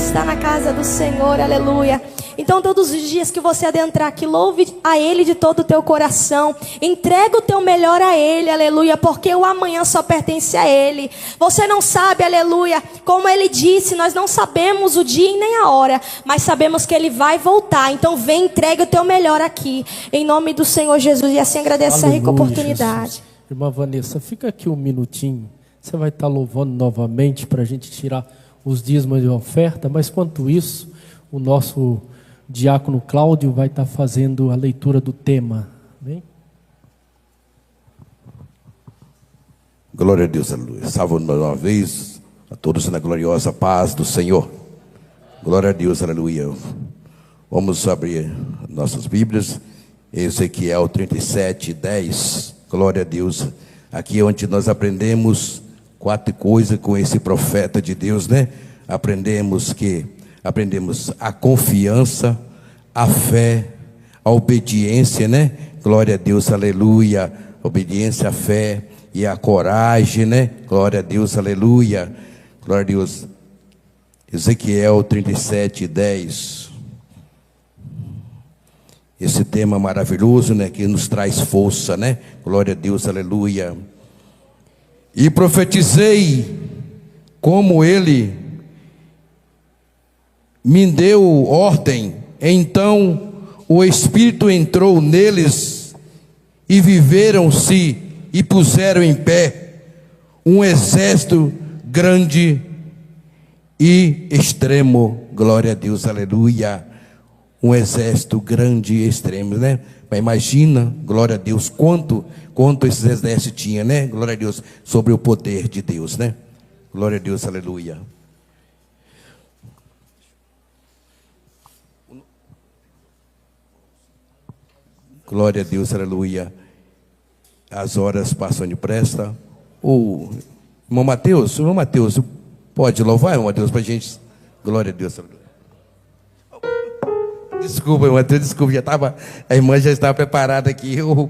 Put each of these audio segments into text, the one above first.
está na casa do Senhor, aleluia. Então todos os dias que você adentrar aqui, louve a Ele de todo o teu coração. Entrega o teu melhor a Ele, aleluia. Porque o amanhã só pertence a Ele. Você não sabe, aleluia. Como Ele disse, nós não sabemos o dia e nem a hora. Mas sabemos que Ele vai voltar. Então vem, entregue o teu melhor aqui. Em nome do Senhor Jesus. E assim agradeço a rica oportunidade. Jesus. Irmã Vanessa, fica aqui um minutinho. Você vai estar louvando novamente para a gente tirar os dízimos de oferta. Mas quanto isso, o nosso diácono Cláudio vai estar fazendo a leitura do tema. Amém? Glória a Deus, aleluia. Salve mais uma vez a todos na gloriosa paz do Senhor. Glória a Deus, aleluia. Vamos abrir nossas Bíblias. Ezequiel 37:10. Glória a Deus. Aqui é onde nós aprendemos 4 coisas com esse profeta de Deus, né? Aprendemos a confiança, a fé, a obediência, né? Glória a Deus, aleluia. Obediência, a fé e a coragem, né? Glória a Deus, aleluia. Glória a Deus. Ezequiel 37:10. Esse tema maravilhoso, né? Que nos traz força, né? Glória a Deus, aleluia. E profetizei como ele me deu ordem. Então o Espírito entrou neles e viveram-se e puseram em pé um exército grande e extremo. Glória a Deus, aleluia. Um exército grande e extremo, né? Mas imagina, glória a Deus, quanto esses exércitos tinham, né? Glória a Deus, sobre o poder de Deus, né? Glória a Deus, aleluia. Glória a Deus, aleluia. As horas passam depressa. O irmão Mateus, pode louvar, irmão Mateus, para a gente. Glória a Deus, aleluia. Desculpa, irmão Mateus, desculpa, a irmã já estava preparada aqui. Eu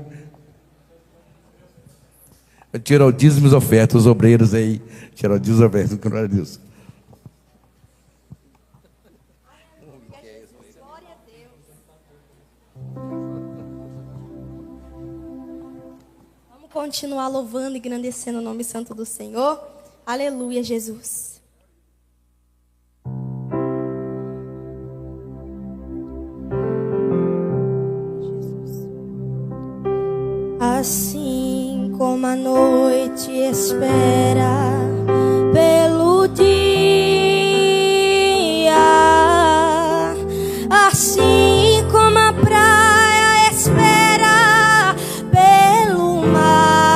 tiro o dízimo e ofertas, os obreiros aí. Tiro o dízimo e ofertas, glória a Deus. Continuar louvando e engrandecendo o nome santo do Senhor. Aleluia, Jesus. Assim como a noite espera pelo dia, assim como a praia espera pelo mar,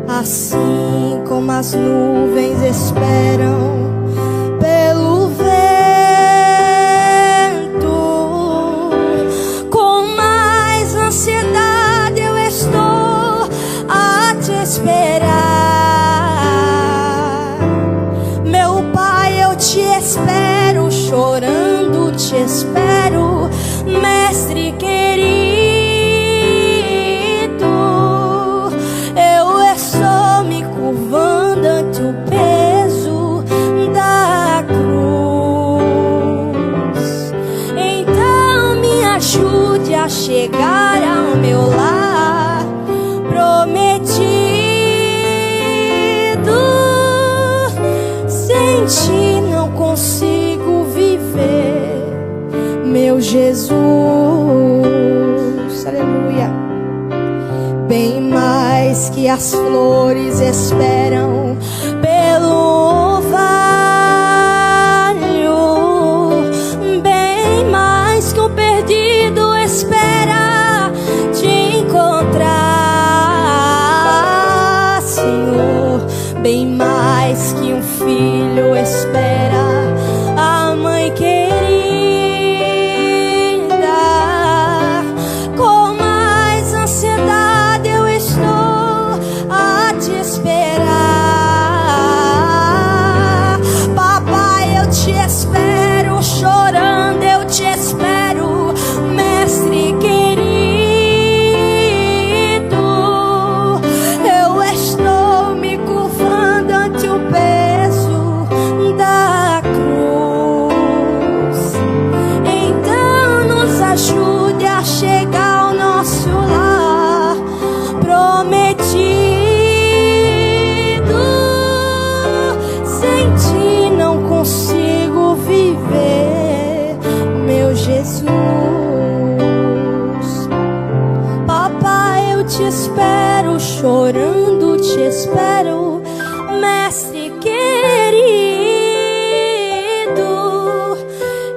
assim como as nuvens esperam pelo vento, com mais ansiedade eu estou a te esperar. Meu Pai, eu te espero, chorando te espero, Mestre querido. Eu estou me curvando ante o peso da cruz. Então me ajude a chegar ao meu lar prometido. Sem ti não consigo viver, meu Jesus. Aleluia. Bem mais que as flores esperam pelo orvalho, bem mais que o perdido espera te encontrar, Senhor. Bem mais que um filho espera a mãe querida, com mais ansiedade eu estou a te esperar. Papai, eu te espero, chorando eu te espero, Mestre querido. Eu estou me curvando ante o peso te espero, chorando te espero, mestre querido.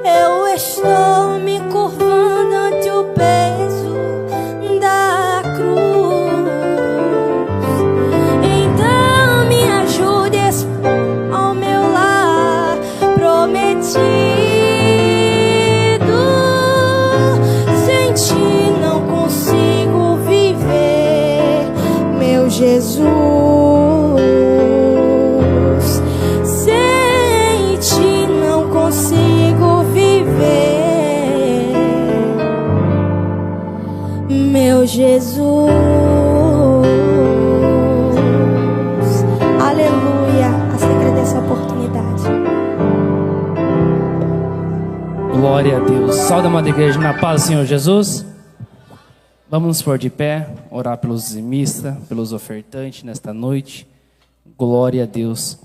Eu estou me curvando ante o peso da cruz. Então me ajude ao meu lar prometido. Sem ti não consigo viver, meu Jesus. Sem ti não consigo viver, meu Jesus. Aleluia. Assim agradeço a oportunidade. Glória a Deus. Salve, amada igreja, na paz do Senhor Jesus. Vamos nos pôr de pé, orar pelos dizimistas, pelos ofertantes nesta noite. Glória a Deus.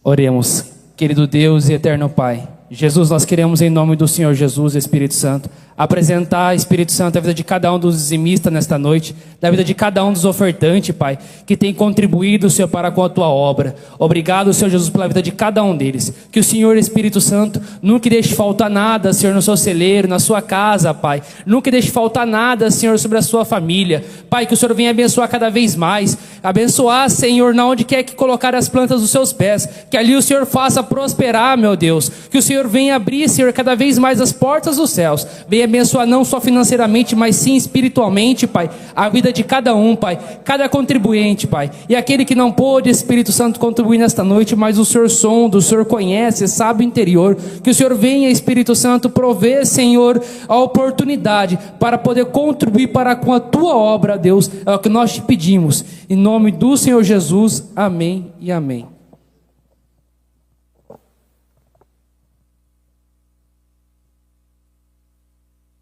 Oremos. Querido Deus e eterno Pai, Jesus, nós queremos, em nome do Senhor Jesus, Espírito Santo, apresentar, Espírito Santo, a vida de cada um dos dizimistas nesta noite, da vida de cada um dos ofertantes, Pai, que tem contribuído, Senhor, para com a Tua obra. Obrigado, Senhor Jesus, pela vida de cada um deles. Que o Senhor, Espírito Santo, nunca deixe faltar nada, Senhor, no seu celeiro, na sua casa, Pai. Nunca deixe faltar nada, Senhor, sobre a sua família. Pai, que o Senhor venha abençoar cada vez mais. Abençoar, Senhor, na onde quer que colocar as plantas dos seus pés. Que ali o Senhor faça prosperar, meu Deus. Que o Senhor venha abrir, Senhor, cada vez mais as portas dos céus. Venha abençoar não só financeiramente, mas sim espiritualmente, Pai, a vida de cada um, Pai, cada contribuinte, Pai. E aquele que não pôde, Espírito Santo, contribuir nesta noite, mas o Senhor sonda, o Senhor conhece, sabe o interior. Que o Senhor venha, Espírito Santo, prover, Senhor, a oportunidade para poder contribuir para com a Tua obra, Deus. É o que nós te pedimos. Em nome do Senhor Jesus, amém e amém.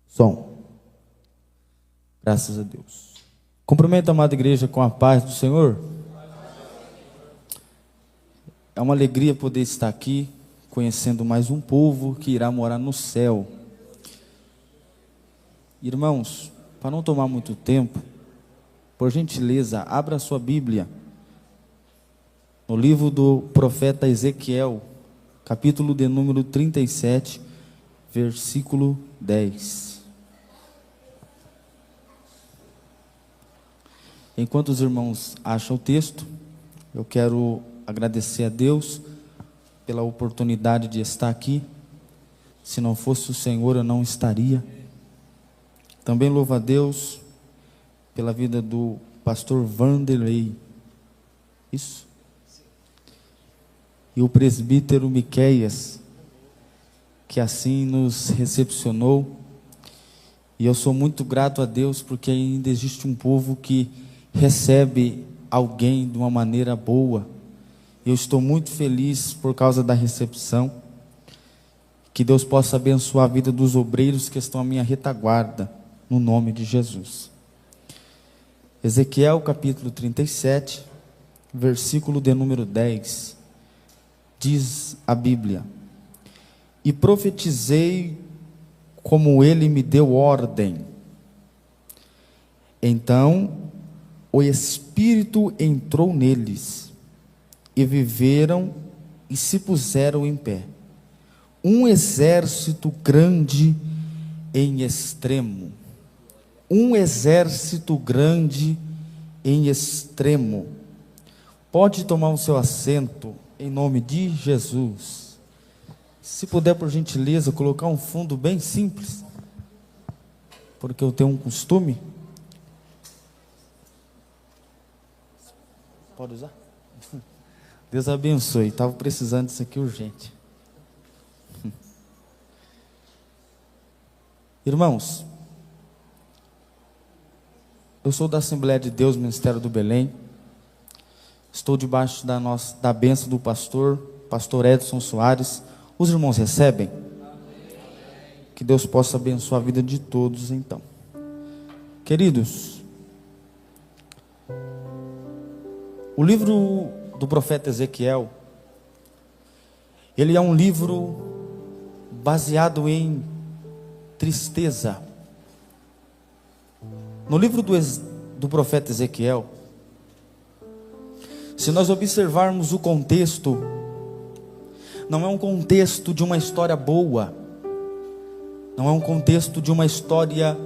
Som. Graças a Deus. Cumprimento a amada igreja com a paz do Senhor. É uma alegria poder estar aqui, conhecendo mais um povo que irá morar no céu. Irmãos, para não tomar muito tempo, por gentileza, abra a sua Bíblia no livro do profeta Ezequiel, capítulo de número 37, versículo 10. Enquanto os irmãos acham o texto, eu quero agradecer a Deus pela oportunidade de estar aqui. Se não fosse o Senhor, eu não estaria. Também louvo a Deus pela vida do pastor Vanderlei. Isso. E o presbítero Miqueias, que assim nos recepcionou. E eu sou muito grato a Deus, porque ainda existe um povo que recebe alguém de uma maneira boa. Eu estou muito feliz por causa da recepção. Que Deus possa abençoar a vida dos obreiros que estão à minha retaguarda, no nome de Jesus. Ezequiel capítulo 37, versículo de número 10, diz a Bíblia: E profetizei como ele me deu ordem. Então o Espírito entrou neles, e viveram e se puseram em pé, um exército grande em extremo. Um exército grande em extremo. Pode tomar o seu assento, em nome de Jesus. Se puder, por gentileza, colocar um fundo bem simples, porque eu tenho um costume. Pode usar? Deus abençoe, estava precisando disso aqui urgente. Irmãos, eu sou da Assembleia de Deus, Ministério do Belém. Estou debaixo da bênção do pastor Edson Soares. Os irmãos recebem? Que Deus possa abençoar a vida de todos, então. Queridos, o livro do profeta Ezequiel, ele é um livro baseado em tristeza. No livro do profeta Ezequiel, se nós observarmos o contexto, não é um contexto de uma história boa, não é um contexto de uma história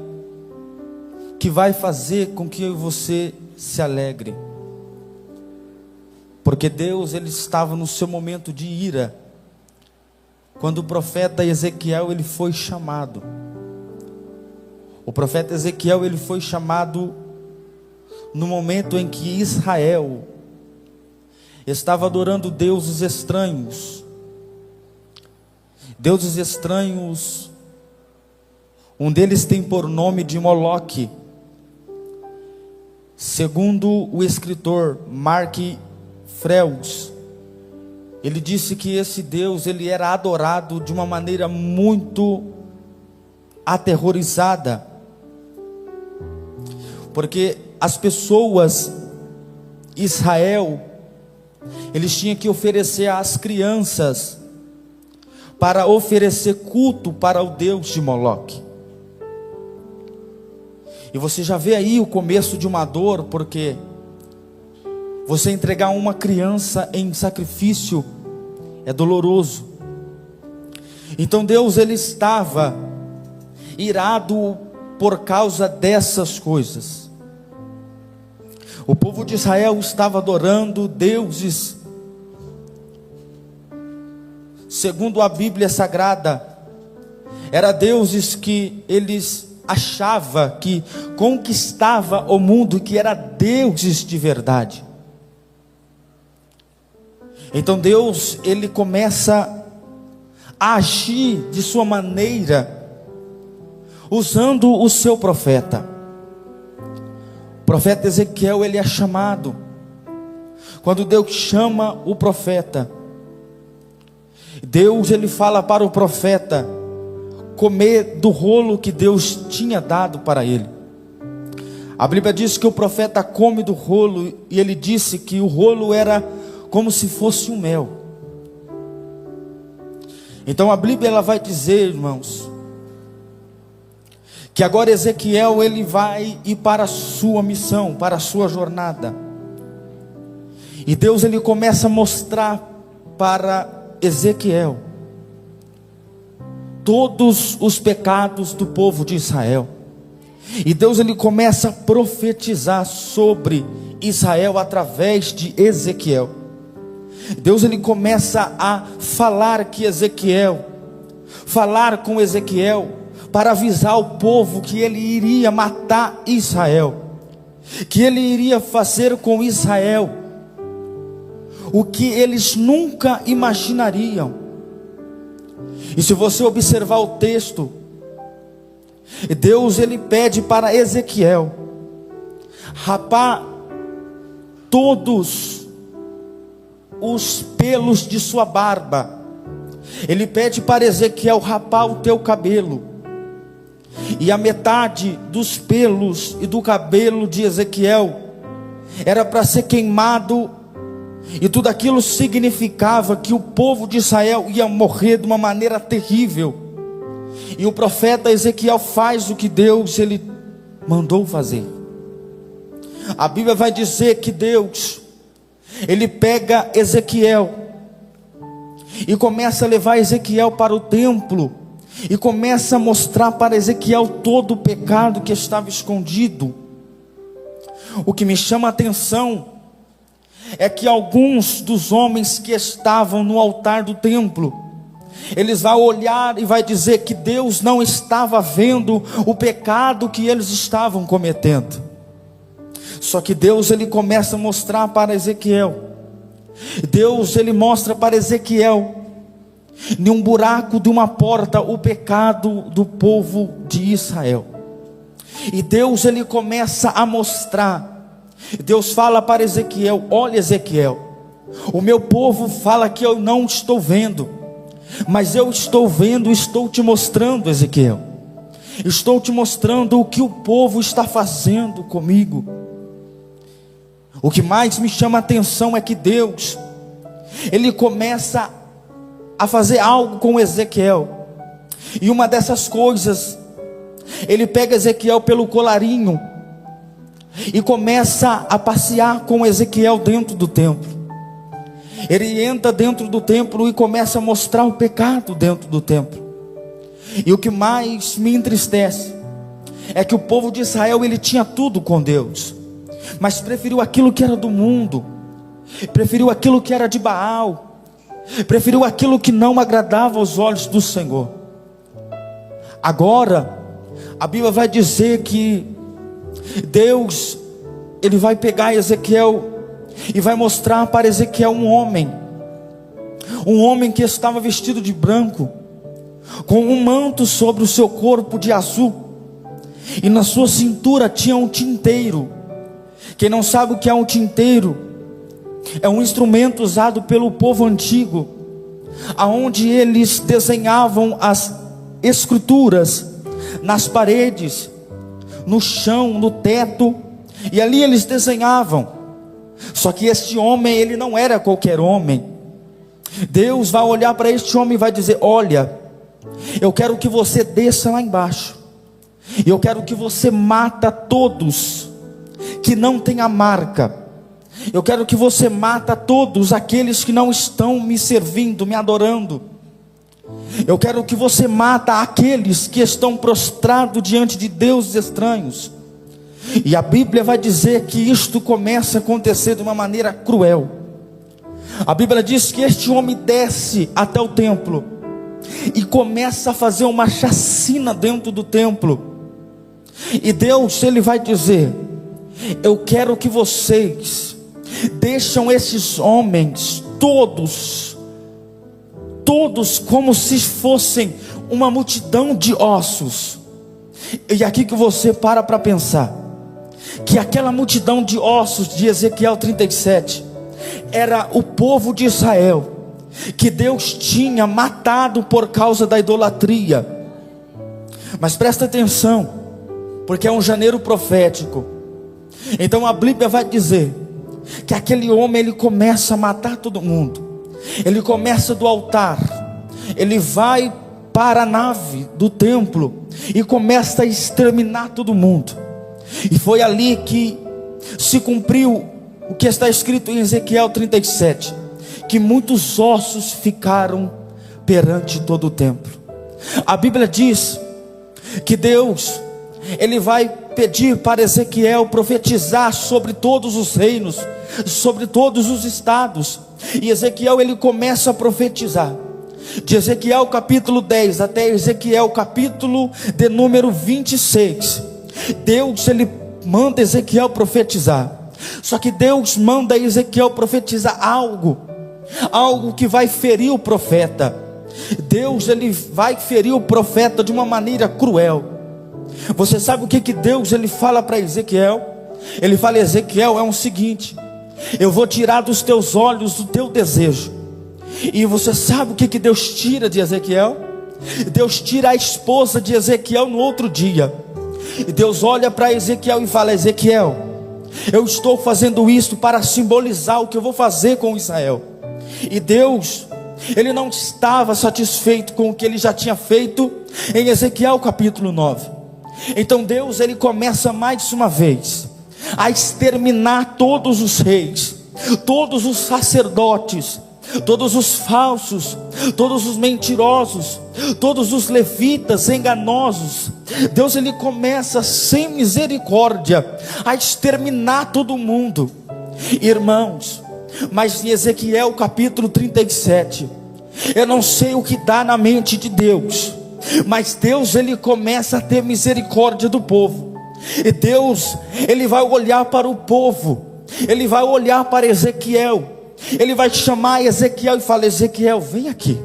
que vai fazer com que eu e você se alegre, porque Deus, ele estava no seu momento de ira, quando o profeta Ezequiel, ele foi chamado. O profeta Ezequiel, ele foi chamado no momento em que Israel estava adorando deuses estranhos. Deuses estranhos, um deles tem por nome de Moloque. Segundo o escritor Mark Freus, ele disse que esse Deus, ele era adorado de uma maneira muito aterrorizada, porque as pessoas, Israel, eles tinham que oferecer às crianças para oferecer culto para o Deus de Moloque. E você já vê aí o começo de uma dor, porque você entregar uma criança em sacrifício é doloroso. Então Deus, ele estava irado por causa dessas coisas. O povo de Israel estava adorando deuses, segundo a Bíblia Sagrada, eram deuses que eles achavam que conquistava o mundo, que eram deuses de verdade. Então Deus, ele começa a agir de sua maneira, usando o seu profeta. O profeta Ezequiel, ele é chamado. Quando Deus chama o profeta, Deus, ele fala para o profeta comer do rolo que Deus tinha dado para ele. A Bíblia diz que o profeta come do rolo, e ele disse que o rolo era como se fosse um mel. Então a Bíblia, ela vai dizer, irmãos, que agora Ezequiel, ele vai ir para a sua missão, para a sua jornada. E Deus, ele começa a mostrar para Ezequiel todos os pecados do povo de Israel. E Deus, ele começa a profetizar sobre Israel através de Ezequiel. Deus, ele começa a falar com Ezequiel, para avisar o povo que ele iria matar Israel, que ele iria fazer com Israel o que eles nunca imaginariam. E se você observar o texto, Deus, ele pede para Ezequiel rapar todos os pelos de sua barba. Ele pede para Ezequiel rapar o teu cabelo. E a metade dos pelos e do cabelo de Ezequiel era para ser queimado, e tudo aquilo significava que o povo de Israel ia morrer de uma maneira terrível. E o profeta Ezequiel faz o que Deus, ele mandou fazer. A Bíblia vai dizer que Deus, ele pega Ezequiel e começa a levar Ezequiel para o templo, e começa a mostrar para Ezequiel todo o pecado que estava escondido. O que me chama a atenção é que alguns dos homens que estavam no altar do templo, eles vão olhar e vai dizer que Deus não estava vendo o pecado que eles estavam cometendo. Só que Deus, ele começa a mostrar para Ezequiel. Deus, ele mostra para Ezequiel, em um buraco de uma porta, o pecado do povo de Israel. E Deus, ele começa a mostrar. Deus fala para Ezequiel: olha, Ezequiel, o meu povo fala que eu não estou vendo, mas eu estou vendo, estou te mostrando, Ezequiel. Estou te mostrando o que o povo está fazendo comigo. O que mais me chama a atenção é que Deus, ele começa a fazer algo com Ezequiel. E uma dessas coisas, ele pega Ezequiel pelo colarinho, e começa a passear com Ezequiel dentro do templo. Ele entra dentro do templo e começa a mostrar o pecado dentro do templo. E o que mais me entristece é que o povo de Israel, ele tinha tudo com Deus, mas preferiu aquilo que era do mundo, preferiu aquilo que era de Baal, preferiu aquilo que não agradava aos olhos do Senhor. Agora, a Bíblia vai dizer que Deus, ele vai pegar Ezequiel e vai mostrar para Ezequiel um homem que estava vestido de branco, com um manto sobre o seu corpo de azul, e na sua cintura tinha um tinteiro. Quem não sabe o que é um tinteiro, é um instrumento usado pelo povo antigo, aonde eles desenhavam as escrituras nas paredes, no chão, no teto, e ali eles desenhavam. Só que este homem, ele não era qualquer homem. Deus vai olhar para este homem e vai dizer: olha, eu quero que você desça lá embaixo, e eu quero que você mata todos que não têm a marca. Eu quero que você mata todos aqueles que não estão me servindo, me adorando. Eu quero que você mata aqueles que estão prostrados diante de deuses estranhos. E a Bíblia vai dizer que isto começa a acontecer de uma maneira cruel. A Bíblia diz que este homem desce até o templo e começa a fazer uma chacina dentro do templo. E Deus, ele vai dizer: eu quero que vocês deixam esses homens todos como se fossem uma multidão de ossos. E aqui que você para pensar que aquela multidão de ossos de Ezequiel 37 era o povo de Israel, que Deus tinha matado por causa da idolatria. Mas presta atenção, porque é um janeiro profético. Então a Bíblia vai dizer que aquele homem, ele começa a matar todo mundo. Ele começa do altar, ele vai para a nave do templo e começa a exterminar todo mundo. E foi ali que se cumpriu o que está escrito em Ezequiel 37, que muitos ossos ficaram perante todo o templo. A Bíblia diz que Deus, ele vai pedir para Ezequiel profetizar sobre todos os reinos, sobre todos os estados. E Ezequiel, ele começa a profetizar. De Ezequiel capítulo 10 até Ezequiel capítulo de número 26, Deus, ele manda Ezequiel profetizar. Só que Deus manda Ezequiel profetizar algo que vai ferir o profeta. Deus, ele vai ferir o profeta de uma maneira cruel. Você sabe o que Deus, ele fala para Ezequiel? Ele fala: Ezequiel, é o seguinte, eu vou tirar dos teus olhos o teu desejo. E você sabe o que Deus tira de Ezequiel? Deus tira a esposa de Ezequiel no outro dia. E Deus olha para Ezequiel e fala: Ezequiel, eu estou fazendo isso para simbolizar o que eu vou fazer com Israel. E Deus, ele não estava satisfeito com o que ele já tinha feito em Ezequiel capítulo 9. Então Deus, ele começa mais uma vez a exterminar todos os reis, todos os sacerdotes, todos os falsos, todos os mentirosos, todos os levitas enganosos. Deus, ele começa sem misericórdia a exterminar todo mundo. Irmãos, mas em Ezequiel capítulo 37, eu não sei o que dá na mente de Deus, mas Deus, ele começa a ter misericórdia do povo. E Deus, ele vai olhar para o povo, ele vai olhar para Ezequiel, ele vai chamar Ezequiel e falar: Ezequiel, vem aqui,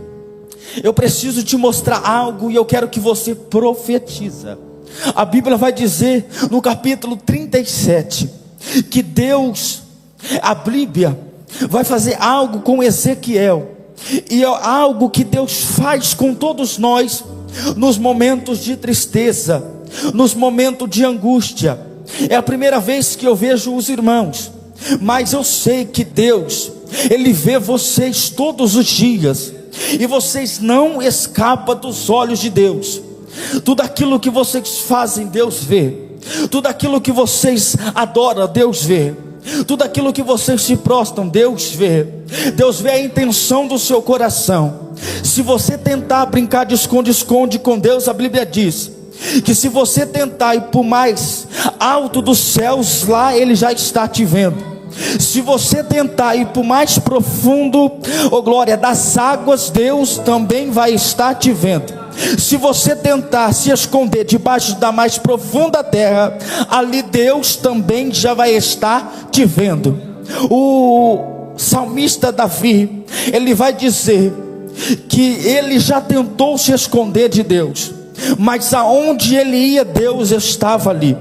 eu preciso te mostrar algo e eu quero que você profetiza. A Bíblia vai dizer no capítulo 37 que Deus, a Bíblia vai fazer algo com Ezequiel, e é algo que Deus faz com todos nós nos momentos de tristeza, nos momentos de angústia. É a primeira vez que eu vejo os irmãos, mas eu sei que Deus, ele vê vocês todos os dias, e vocês não escapam dos olhos de Deus. Tudo aquilo que vocês fazem, Deus vê. Tudo aquilo que vocês adoram, Deus vê. Tudo aquilo que vocês se prostram, Deus vê. Deus vê a intenção do seu coração. Se você tentar brincar de esconde-esconde com Deus, a Bíblia diz que se você tentar ir por mais alto dos céus, lá Ele já está te vendo. Se você tentar ir por mais profundo, oh glória, das águas, Deus também vai estar te vendo. Se você tentar se esconder debaixo da mais profunda terra, ali Deus também já vai estar te vendo. O salmista Davi, ele vai dizer que ele já tentou se esconder de Deus, mas aonde ele ia, Deus estava ali.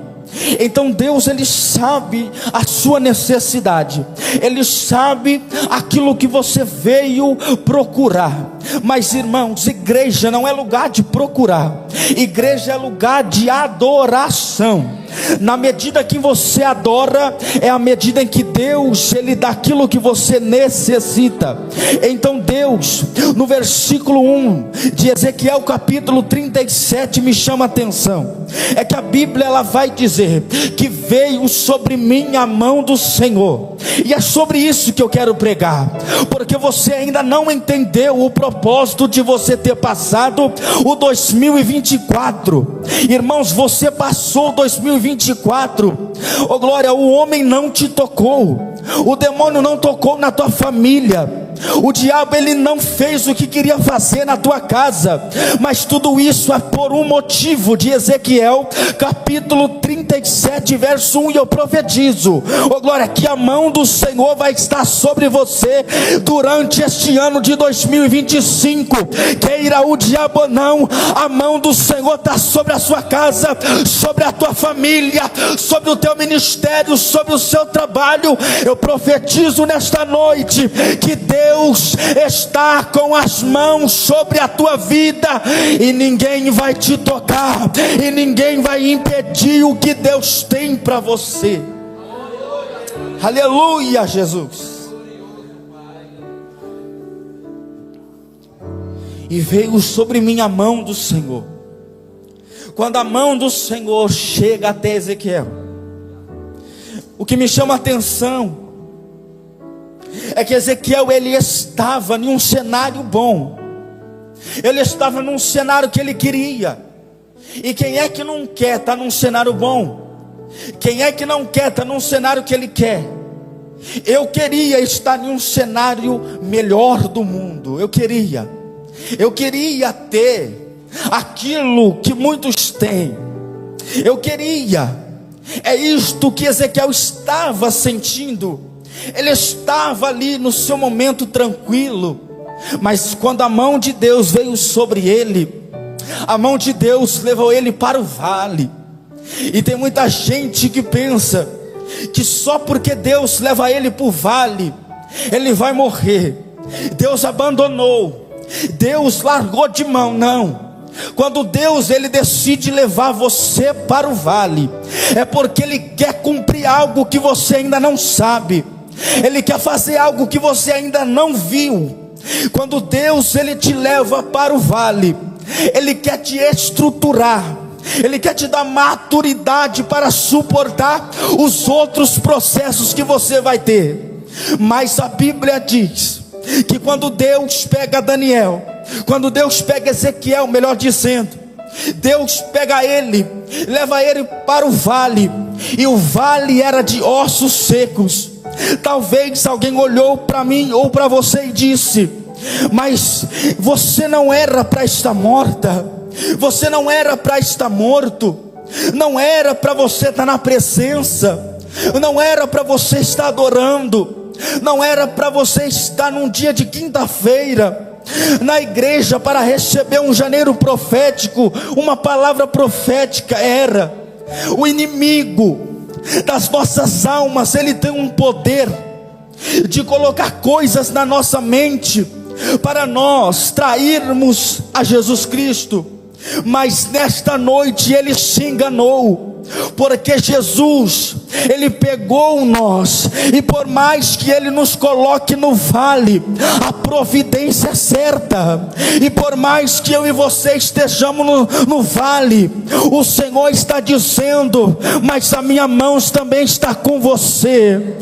Então Deus, Ele sabe a sua necessidade, Ele sabe aquilo que você veio procurar. Mas irmãos, igreja não é lugar de procurar, igreja é lugar de adoração. Na medida que você adora, é a medida em que Deus, Ele dá aquilo que você necessita. Então Deus, no versículo 1 de Ezequiel capítulo 37, me chama a atenção. É que a Bíblia, ela vai dizer que veio sobre mim a mão do Senhor. E é sobre isso que eu quero pregar, porque você ainda não entendeu o propósito de você ter passado o 2024. Irmãos, você passou 2024, oh glória, o homem não te tocou, o demônio não tocou na tua família, o diabo ele não fez o que queria fazer na tua casa, mas tudo isso é por um motivo. De Ezequiel capítulo 37 verso 1, e eu profetizo, oh glória, que a mão do Senhor vai estar sobre você durante este ano de 2025, queira o diabo ou não, a mão do Senhor está sobre a sua casa, sobre a tua família, sobre o teu ministério, sobre o seu trabalho. Eu profetizo nesta noite que Deus está com as mãos sobre a tua vida, e ninguém vai te tocar, e ninguém vai impedir o que Deus tem para você. Aleluia, Jesus. E veio sobre mim a mão do Senhor. Quando a mão do Senhor chega até Ezequiel, o que me chama a atenção é que Ezequiel, ele estava em um cenário bom, ele estava num cenário que ele queria. E quem é que não quer estar num cenário bom? Quem é que não quer estar num cenário que ele quer? Eu queria estar em um cenário melhor do mundo. Eu queria ter aquilo que muitos têm. Eu queria. É isto que Ezequiel estava sentindo. Ele estava ali no seu momento tranquilo, mas quando a mão de Deus veio sobre ele, a mão de Deus levou ele para o vale. E tem muita gente que pensa que só porque Deus leva ele para o vale, ele vai morrer. Deus abandonou, Deus largou de mão. Não. Quando Deus ele decide levar você para o vale, é porque Ele quer cumprir algo que você ainda não sabe. Ele quer fazer algo que você ainda não viu. Quando Deus ele te leva para o vale, Ele quer te estruturar, Ele quer te dar maturidade para suportar os outros processos que você vai ter. Mas a Bíblia diz que quando Deus pega Daniel, quando Deus pega Ezequiel, melhor dizendo, Deus pega ele, leva ele para o vale, e o vale era de ossos secos. Talvez alguém olhou para mim ou para você e disse: mas você não era para estar morta, você não era para estar morto, não era para você estar na presença, não era para você estar adorando, não era para você estar num dia de quinta-feira na igreja para receber um janeiro profético, uma palavra profética. Era o inimigo das nossas almas, ele tem um poder de colocar coisas na nossa mente para nós trairmos a Jesus Cristo. Mas nesta noite ele se enganou. porque Jesus, Ele pegou nós, e por mais que Ele nos coloque no vale, a providência é certa, e por mais que eu e você estejamos no vale, o Senhor está dizendo: mas a minha mão também está com você.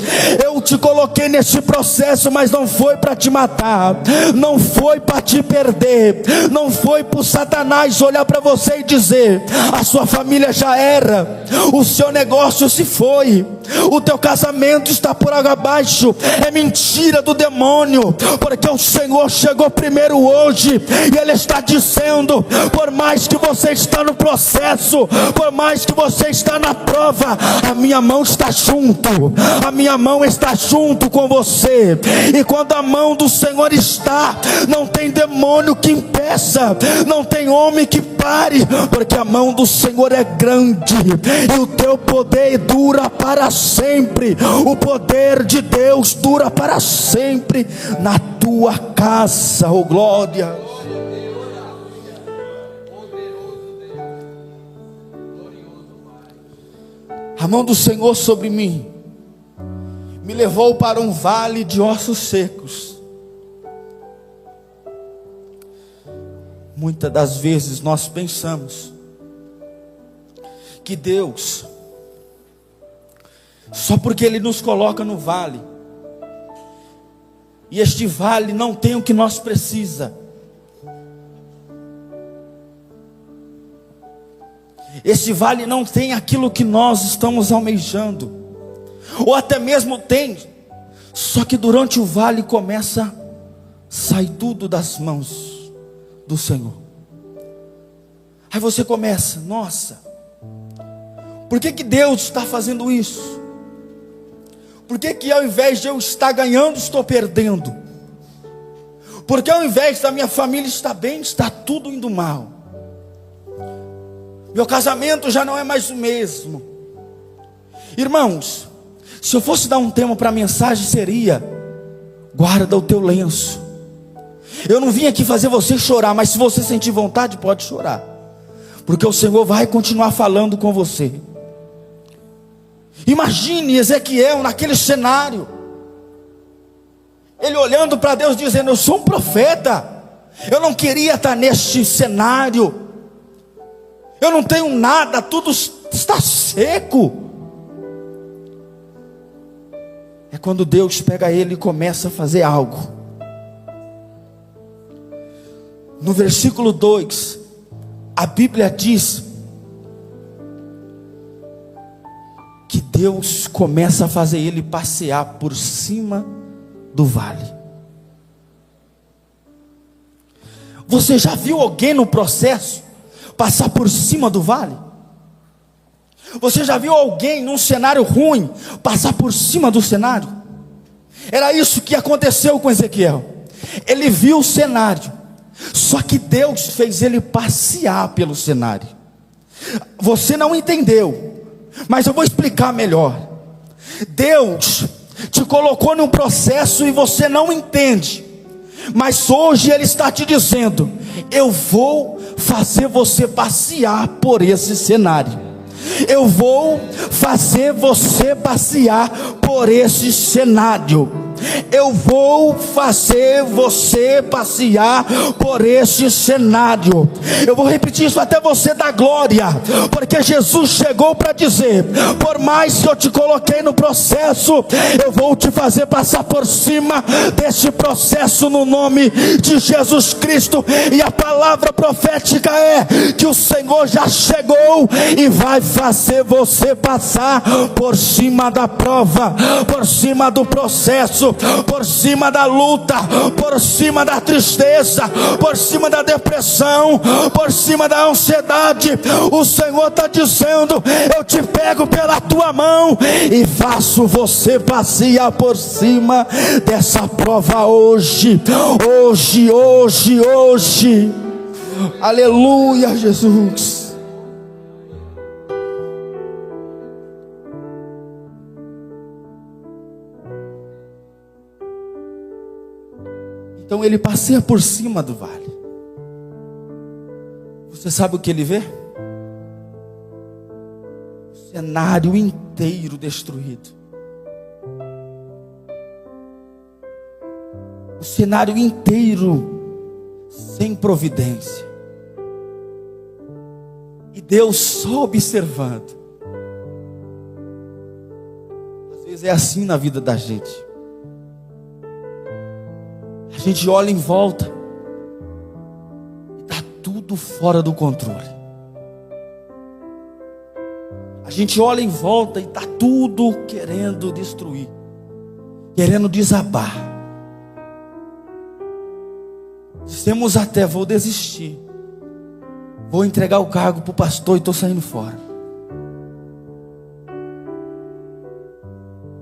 Eu te coloquei nesse processo, mas não foi para te matar, não foi para te perder, não foi para o Satanás olhar para você e dizer: a sua família já era, o seu negócio se foi, o teu casamento está por água abaixo. É mentira do demônio, porque o Senhor chegou primeiro hoje, e Ele está dizendo: por mais que você está no processo, por mais que você está na prova, a minha mão está junto, a minha mão está junto com você. E quando a mão do Senhor está, não tem demônio que impeça, não tem homem que pare, porque a mão do Senhor é grande, e o teu poder dura para sempre. O poder de Deus dura para sempre na tua casa. Oh glória! A mão do Senhor sobre mim me levou para um vale de ossos secos. Muitas das vezes nós pensamos que Deus, só porque Ele nos coloca no vale, e este vale não tem o que nós precisamos, este vale não tem aquilo que nós estamos almejando, ou até mesmo tem, só que durante o vale começa a sair tudo das mãos do Senhor. Aí você começa: nossa, por que Deus está fazendo isso? Por que ao invés de eu estar ganhando, estou perdendo? Porque ao invés da minha família estar bem, está tudo indo mal. Meu casamento já não é mais o mesmo. Irmãos, se eu fosse dar um tema para a mensagem, seria: guarda o teu lenço. Eu não vim aqui fazer você chorar, mas se você sentir vontade, pode chorar, porque o Senhor vai continuar falando com você. Imagine Ezequiel naquele cenário, ele olhando para Deus dizendo: eu sou um profeta, eu não queria estar neste cenário, eu não tenho nada, tudo está seco. É quando Deus pega ele e começa a fazer algo. No versículo 2, a Bíblia diz que Deus começa a fazer ele passear por cima do vale. Você já viu alguém no processo passar por cima do vale? Você já viu alguém num cenário ruim passar por cima do cenário? Era isso que aconteceu com Ezequiel. Ele viu o cenário, só que Deus fez ele passear pelo cenário. Você não entendeu, mas eu vou explicar melhor. Deus te colocou num processo e você não entende, mas hoje Ele está te dizendo: eu vou fazer você passear por esse cenário. Eu vou fazer você passear por esse cenário. Eu vou fazer você passear por esse cenário. Eu vou repetir isso até você dar glória, porque Jesus chegou para dizer: por mais que eu te coloquei no processo, eu vou te fazer passar por cima desse processo no nome de Jesus Cristo. E a palavra profética é que o Senhor já chegou e vai fazer você passar por cima da prova, por cima do processo, por cima da luta, por cima da tristeza, por cima da depressão, por cima da ansiedade. O Senhor está dizendo: eu te pego pela tua mão e faço você passear por cima dessa prova hoje, hoje, hoje, hoje. Aleluia, Jesus. Então ele passeia por cima do vale. Você sabe o que ele vê? cenário inteiro destruído. O cenário inteiro sem providência. E Deus só observando. Às vezes é assim na vida da gente. A gente olha em volta e está tudo fora do controle. A gente olha em volta e está tudo querendo destruir, querendo desabar. Dissemos até, vou desistir, vou entregar o cargo para o pastor e estou saindo fora.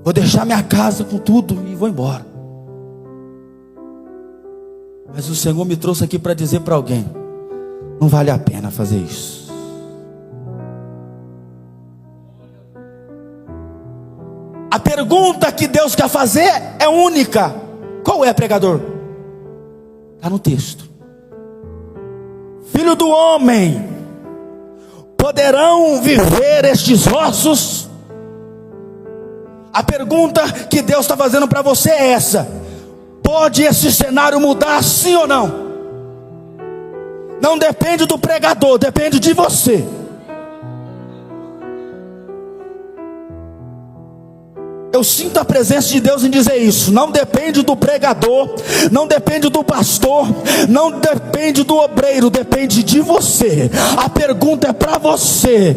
Vou deixar minha casa com tudo e vou embora. Mas o Senhor me trouxe aqui para dizer para alguém: não vale a pena fazer isso. A pergunta que Deus quer fazer é única. Qual é, pregador? Está no texto. Filho do homem, poderão viver estes ossos? A pergunta que Deus está fazendo para você é essa: pode esse cenário mudar, sim ou não? Não depende do pregador, depende de você. Eu sinto a presença de Deus em dizer isso. Não depende do pregador, não depende do pastor, não depende do obreiro, depende de você. A pergunta é para você: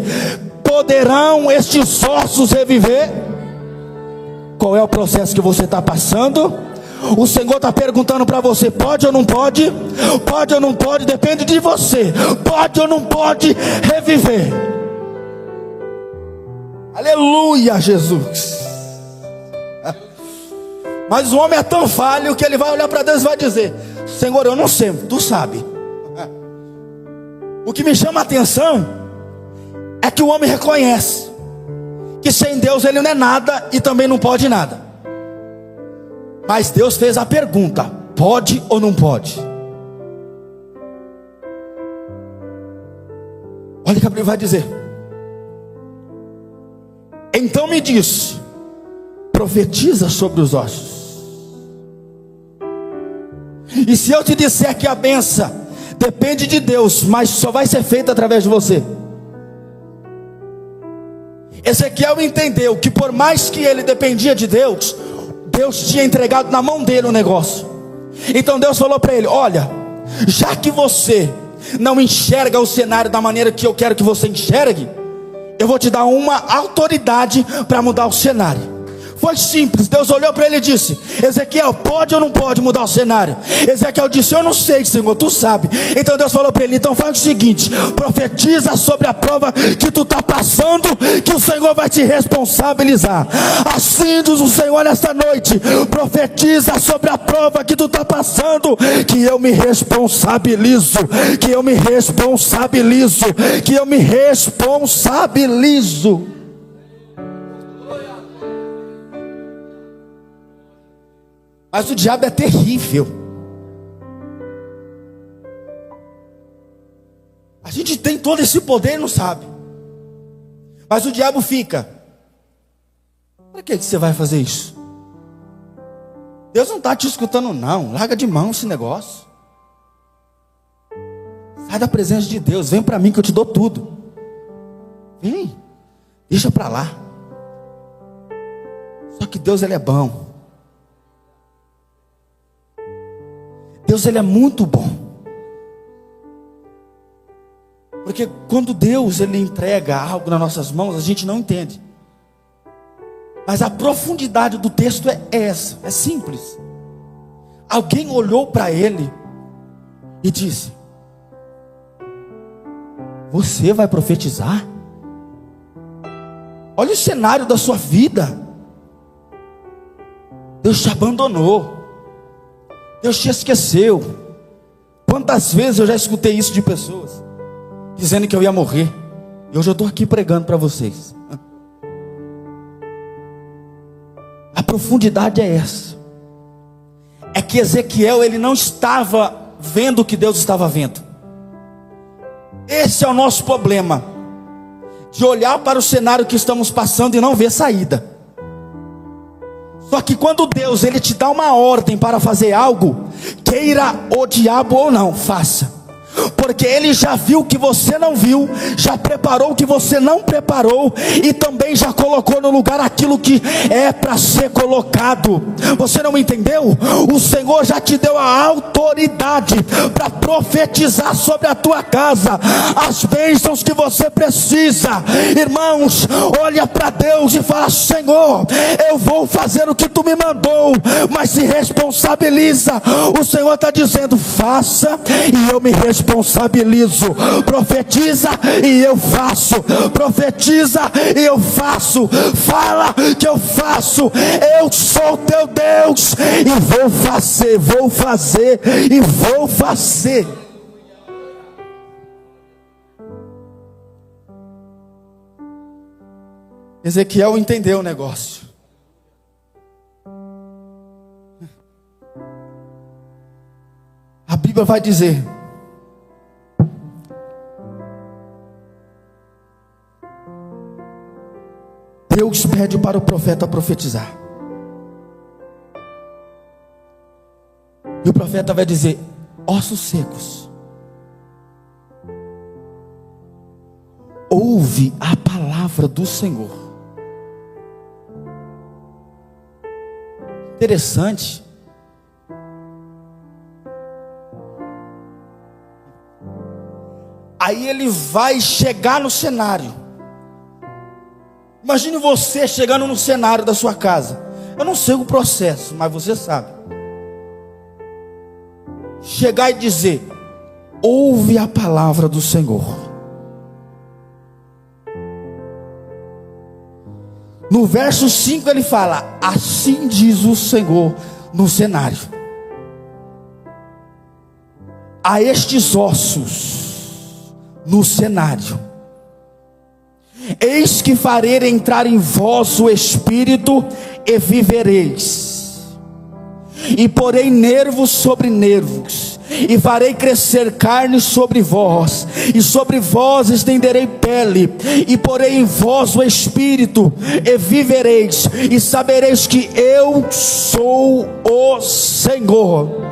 poderão estes ossos reviver? Qual é o processo que você está passando? O Senhor está perguntando para você: pode ou não pode? Pode ou não pode? Depende de você. Pode ou não pode reviver? Aleluia, Jesus. Mas o homem é tão falho que ele vai olhar para Deus e vai dizer: Senhor, eu não sei, tu sabe. O que me chama a atenção é que o homem reconhece que sem Deus ele não é nada e também não pode nada. Mas Deus fez a pergunta: pode ou não pode? Olha o que a Bíblia vai dizer. Então me disse: profetiza sobre os ossos. E se eu te disser que a bênção depende de Deus, mas só vai ser feita através de você? Ezequiel entendeu que por mais que ele dependia de Deus, Deus tinha entregado na mão dele o negócio. Então Deus falou para ele: olha, já que você não enxerga o cenário da maneira que eu quero que você enxergue, eu vou te dar uma autoridade para mudar o cenário. Foi simples. Deus olhou para ele e disse: Ezequiel, pode ou não pode mudar o cenário? Ezequiel disse: eu não sei, Senhor, tu sabe. Então Deus falou para ele: então faz o seguinte, profetiza sobre a prova que tu está passando, que o Senhor vai te responsabilizar. Assim diz o Senhor nesta noite: profetiza sobre a prova que tu está passando, que eu me responsabilizo, que eu me responsabilizo, que eu me responsabilizo. Mas o diabo é terrível. A gente tem todo esse poder e não sabe. Mas o diabo fica: para que você vai fazer isso? Deus não está te escutando não. Larga de mão esse negócio. Sai da presença de Deus. Vem para mim que eu te dou tudo. Vem. Deixa para lá. Só que Deus, ele é bom. Deus, ele é muito bom. Porque quando Deus, ele entrega algo nas nossas mãos, a gente não entende. Mas a profundidade do texto é essa, é simples. Alguém olhou para ele e disse: você vai profetizar? Olha o cenário da sua vida. Deus te abandonou. Deus te esqueceu. Quantas vezes eu já escutei isso de pessoas dizendo que eu ia morrer, e hoje eu estou aqui pregando para vocês. A profundidade é essa. É que Ezequiel, ele não estava vendo o que Deus estava vendo. Esse é o nosso problema. de olhar para o cenário que estamos passando e não ver saída. Só que quando Deus ele te dá uma ordem para fazer algo, queira o diabo ou não, faça. Porque Ele já viu o que você não viu, já preparou o que você não preparou, e também já colocou no lugar aquilo que é para ser colocado. Você não entendeu? O Senhor já te deu a autoridade para profetizar sobre a tua casa as bênçãos que você precisa. Irmãos, olha para Deus e fala: Senhor, eu vou fazer o que Tu me mandou, mas se responsabiliza. O Senhor está dizendo: faça e eu me responsabilizo. Profetiza e eu faço. Profetiza e eu faço. Fala que eu faço. Eu sou teu Deus e vou fazer, vou fazer e vou fazer. Ezequiel entendeu o negócio. A Bíblia vai dizer: Deus pede para o profeta profetizar. E o profeta vai dizer: ossos secos, ouve a palavra do Senhor. Interessante. Aí ele vai chegar no cenário. Imagine você chegando no cenário da sua casa. Eu não sei o processo, mas você sabe. Chegar e dizer: ouve a palavra do Senhor. No verso 5 ele fala: assim diz o Senhor no cenário: a estes ossos no cenário, eis que farei entrar em vós o Espírito e vivereis, e porei nervos sobre nervos, e farei crescer carne sobre vós, e sobre vós estenderei pele, e porei em vós o Espírito, e vivereis, e sabereis que eu sou o Senhor.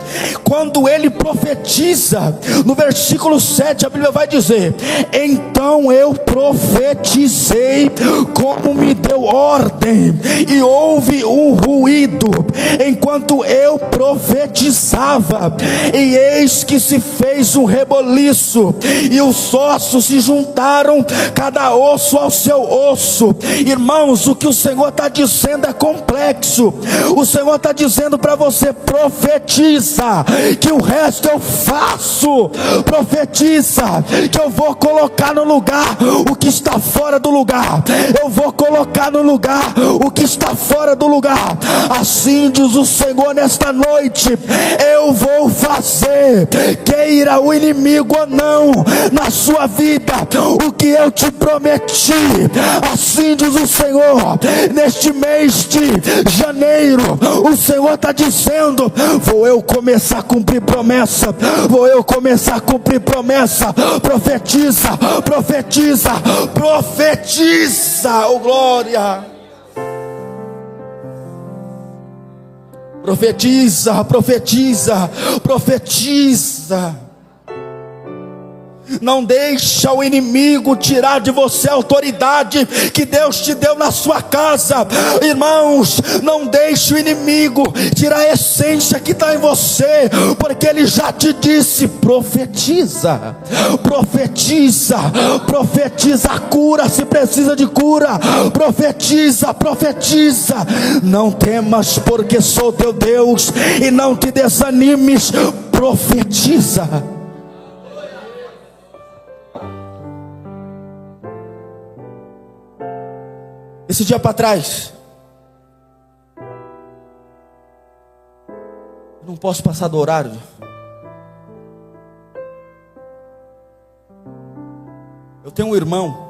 Quando ele profetiza, no versículo 7 a Bíblia vai dizer: então eu profetizei como me deu ordem, e houve um ruído enquanto eu profetizava, e eis que se fez um reboliço, e os ossos se juntaram, cada osso ao seu osso. Irmãos, o que o Senhor está dizendo é complexo. O Senhor está dizendo para você: profetiza, que o resto eu faço. Profetiza que eu vou colocar no lugar o que está fora do lugar. Eu vou colocar no lugar o que está fora do lugar. Assim diz o Senhor nesta noite: eu vou fazer, queira o inimigo ou não, na sua vida, o que eu te prometi. Assim diz o Senhor, neste mês de janeiro, o Senhor está dizendo: vou eu começar a cumprir promessa, vou eu começar a cumprir promessa. Profetiza, profetiza, profetiza, oh glória. Profetiza, profetiza, profetiza. Não deixa o inimigo tirar de você a autoridade que Deus te deu na sua casa. Irmãos, não deixe o inimigo tirar a essência que está em você, porque ele já te disse: profetiza, profetiza, profetiza a cura, se precisa de cura, profetiza, profetiza. Não temas, porque sou teu Deus, e não te desanimes, profetiza. Esse dia para trás, eu não posso passar do horário. Eu tenho um irmão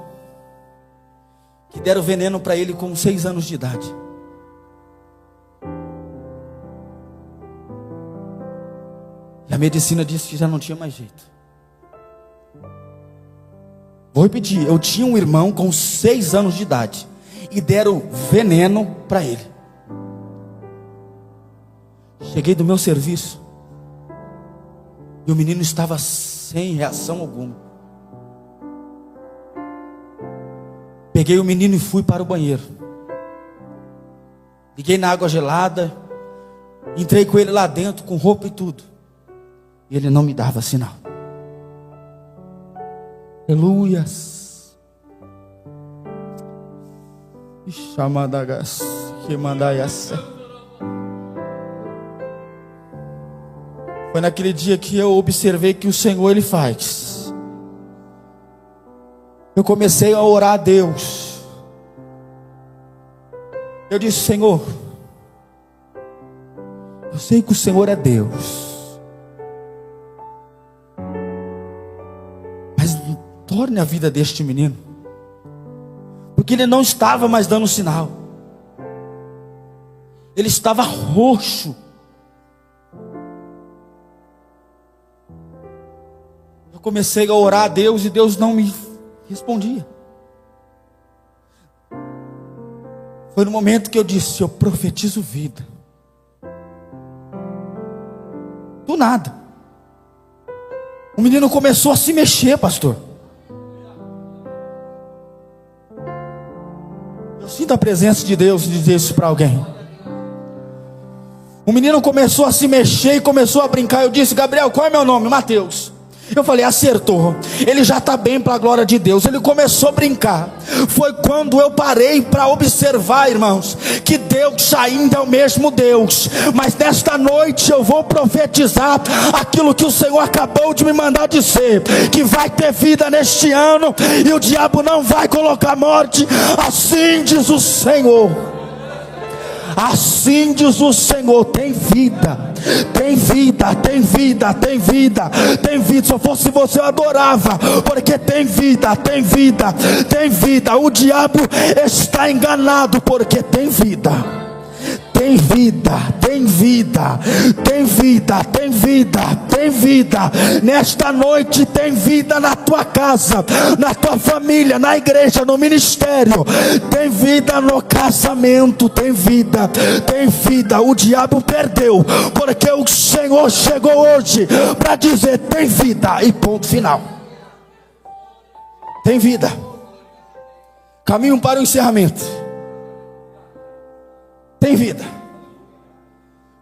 que deram veneno para ele com 6 anos de idade. E a medicina disse que já não tinha mais jeito. vou repetir, eu tinha um irmão com 6 anos de idade e deram veneno para ele. Cheguei do meu serviço e o menino estava sem reação alguma. Peguei o menino e fui para o banheiro. Liguei na água gelada, entrei com ele lá dentro, com roupa e tudo. E ele não me dava sinal. Aleluias. Chamadagas, que mandaiaça. Foi naquele dia que eu observei que o Senhor Ele faz. Eu comecei a orar a Deus. Eu disse: Senhor, eu sei que o Senhor é Deus, mas torne a vida deste menino, porque ele não estava mais dando sinal. Ele estava roxo. Eu comecei a orar a Deus e Deus não me respondia. Foi no momento que eu disse: eu profetizo vida. Do nada, o menino começou a se mexer, pastor. Eu sinto a presença de Deus dizer isso para alguém. O menino começou a se mexer e começou a brincar. Eu disse: Gabriel, qual é meu nome? Mateus. Eu falei: acertou, ele já está bem para a glória de Deus. Ele começou a brincar. Foi quando eu parei para observar, irmãos, que Deus ainda é o mesmo Deus. Mas nesta noite eu vou profetizar aquilo que o Senhor acabou de me mandar dizer, que vai ter vida neste ano e o diabo não vai colocar morte. Assim diz o Senhor. Assim diz o Senhor: tem vida, tem vida, tem vida, tem vida, tem vida. Se eu fosse você eu adorava, porque tem vida, tem vida, tem vida. O diabo está enganado, porque tem vida. Tem vida, tem vida, tem vida, tem vida, tem vida. Nesta noite tem vida na tua casa, na tua família, na igreja, no ministério. Tem vida no casamento, tem vida, tem vida. O diabo perdeu, porque o Senhor chegou hoje para dizer: tem vida, e ponto final. Tem vida. Caminho para o encerramento. Tem vida.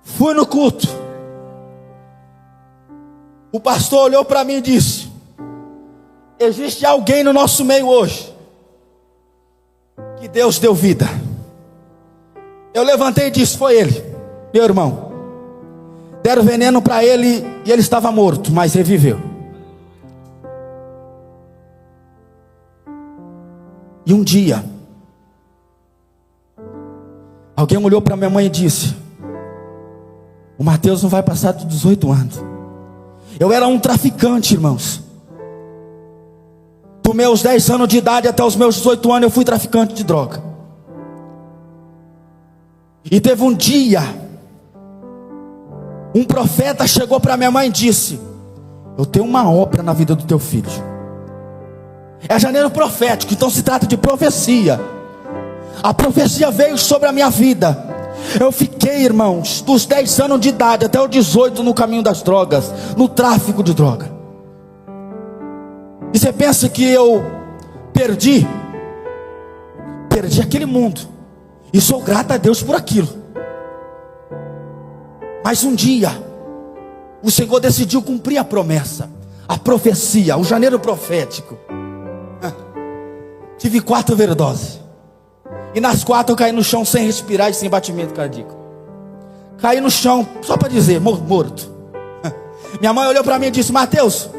Fui no culto. O pastor olhou para mim e disse: existe alguém no nosso meio hoje que Deus deu vida. Eu levantei e disse: foi ele, meu irmão. Deram veneno para ele e ele estava morto, mas reviveu. E um dia alguém olhou para minha mãe e disse: o Mateus não vai passar dos 18 anos. Eu era um traficante, irmãos. Dos meus 10 anos de idade até os meus 18 anos eu fui traficante de droga. E teve um dia, um profeta chegou para minha mãe e disse: eu tenho uma obra na vida do teu filho. É janeiro profético, então se trata de profecia. A profecia veio sobre a minha vida. Eu fiquei, irmãos, dos 10 anos de idade até os 18 no caminho das drogas, no tráfico de droga. E você pensa que eu perdi aquele mundo, e sou grato a Deus por aquilo. Mas um dia o Senhor decidiu cumprir a promessa, a profecia, o janeiro profético. Tive 4 overdoses. E nas 4 eu caí no chão sem respirar e sem batimento cardíaco. Caí no chão, só para dizer, morto. Minha mãe olhou para mim e disse: Mateus,